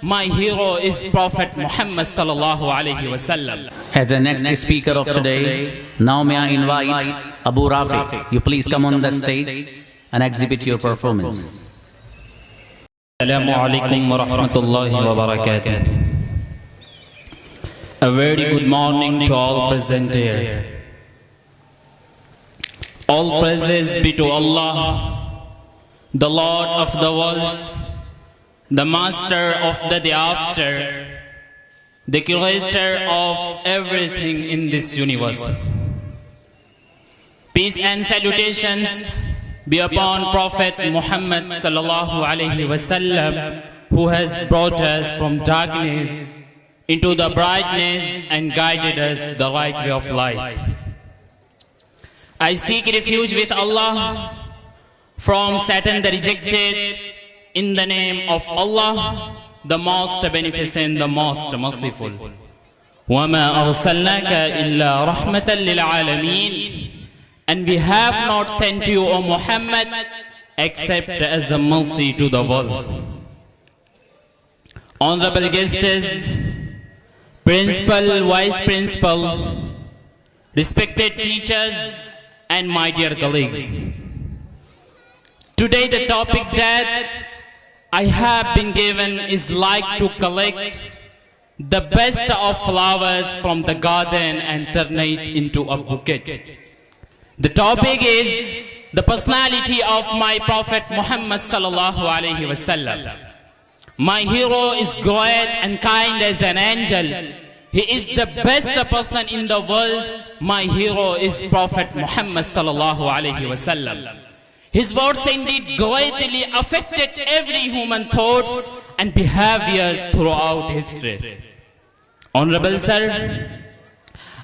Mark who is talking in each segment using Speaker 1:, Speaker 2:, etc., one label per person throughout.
Speaker 1: My hero is Prophet Muhammad sallallahu alaihi wasallam.
Speaker 2: As the next speaker of today, now may I invite Abu Rafi. You please come on the stage and exhibit your performance.
Speaker 1: Assalamu alaikum wa rahmatullahi wa barakatuh. A very good morning to all present here. All praises be to Allah, the Lord of the worlds, the Master of the day after, the Creator of everything in this universe. Peace and salutations be upon Prophet Muhammad sallallahu alaihi wasallam, who has brought us from darkness into the brightness and guided us the right way of life. I seek refuge with Allah from Satan the rejected, in the name of Allah, the most beneficent, the most merciful. وَمَا أَرْسَلْنَاكَ إِلَّا رَحْمَةً لِلْعَالَمِينَ. And we have not sent you, O Muhammad, except as a mercy to the world. Honorable guests, principal, vice principal, respected teachers, and my dear colleagues. Today the topic that I have been given is like to collect the best of flowers from the garden and turn it into a bouquet. The topic is the personality of my Prophet Muhammad sallallahu alaihi wasallam. My hero is great and kind as an angel. He is the best person in the world. My hero is Prophet Muhammad sallallahu alaihi wasallam. His words indeed greatly affected every human thoughts and behaviors throughout history. Honorable sir,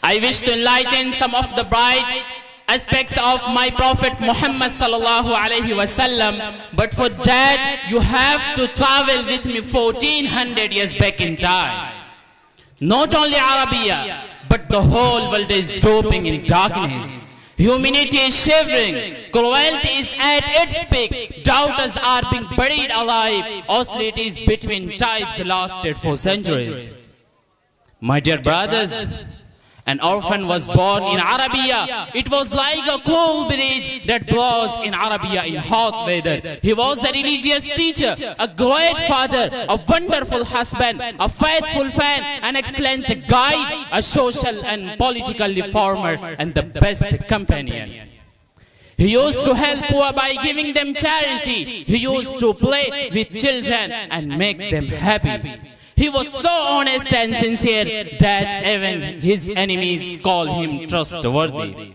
Speaker 1: I wish to enlighten some of the bright aspects of my Prophet Muhammad sallallahu alaihi wasallam, but for that you have to travel with me 1400 years back in time. Not only Arabia, but the whole world is dropping in darkness. Humanity is shivering, cruelty is at its peak, doubters are being buried alive, hostilities between tribes lasted for centuries. My dear brothers, an orphan was born in Arabia. It was like a cool breeze that blows in Arabia in hot weather. He was a religious teacher, a great father, a wonderful husband, a faithful friend, an excellent guide, a social and political reformer, and the best companion. He used to help poor by giving them charity. He used to play with children and make them happy. He was so honest and sincere that even his enemies call him trustworthy.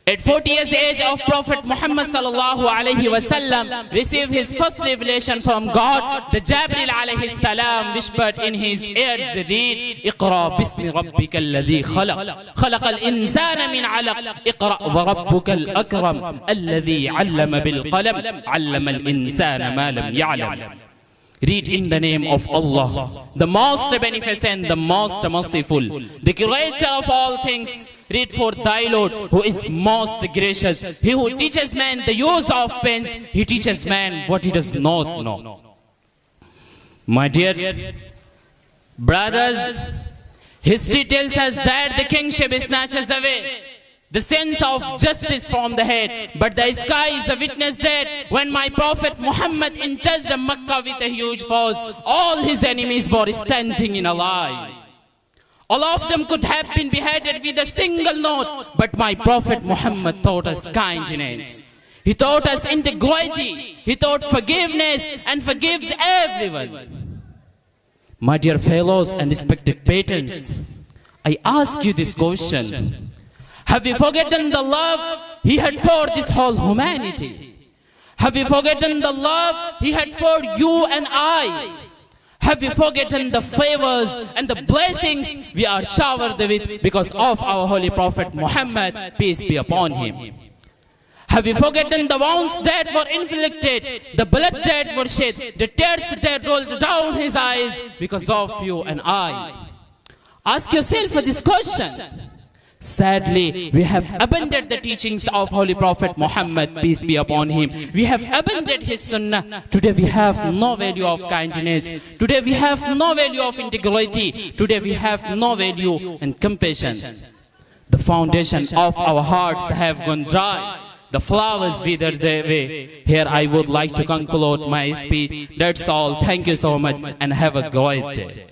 Speaker 1: At 40 years age of Prophet Muhammad sallallahu alaihi wasallam received his first revelation from God. The Jibril alayhi salam whispered in his ears, read, "Iqra bismi rabbika alladhi khalaq, khalaqa al-insana min alaq, iqra wa rabbuka al-akram, alladhi 'allama bil qalam, 'allama al-insana ma lam ya'lam." Read in the name of Allah, the most beneficent, the most merciful, the creator of all things. Read for thy Lord, who is most gracious. He who teaches man the use of pens, he teaches man what he does not know. My dear brothers, history tells us that the kingship snatches away the sense of justice from the head, but the sky is a witness that when my Prophet Muhammad entered the Makkah with a huge force, all his enemies were standing in a line. All of them could have been beheaded with a single note, but my Prophet Muhammad taught us kindness. He taught us integrity. He taught forgiveness and forgives everyone. My dear fellows and respected patrons, I ask you this question. Have you forgotten the love he had for this whole humanity? Have you forgotten the love he had for you and I? Have you forgotten the favors and the blessings we are showered with because of our holy Prophet Muhammad, peace be upon him? Have you forgotten the wounds that were inflicted, the blood that were shed, the tears that rolled down his eyes because of you and I? Ask yourself this question. Sadly, we have abandoned the teachings of Holy Prophet Muhammad, peace be upon him. We have abandoned his sunnah. Today we have no value of kindness. Today we have no value of integrity. Today we have no value and compassion. The foundation of our hearts have gone dry. The flowers withered away. Here I would like to conclude my speech. That's all. Thank you so much and have a great day.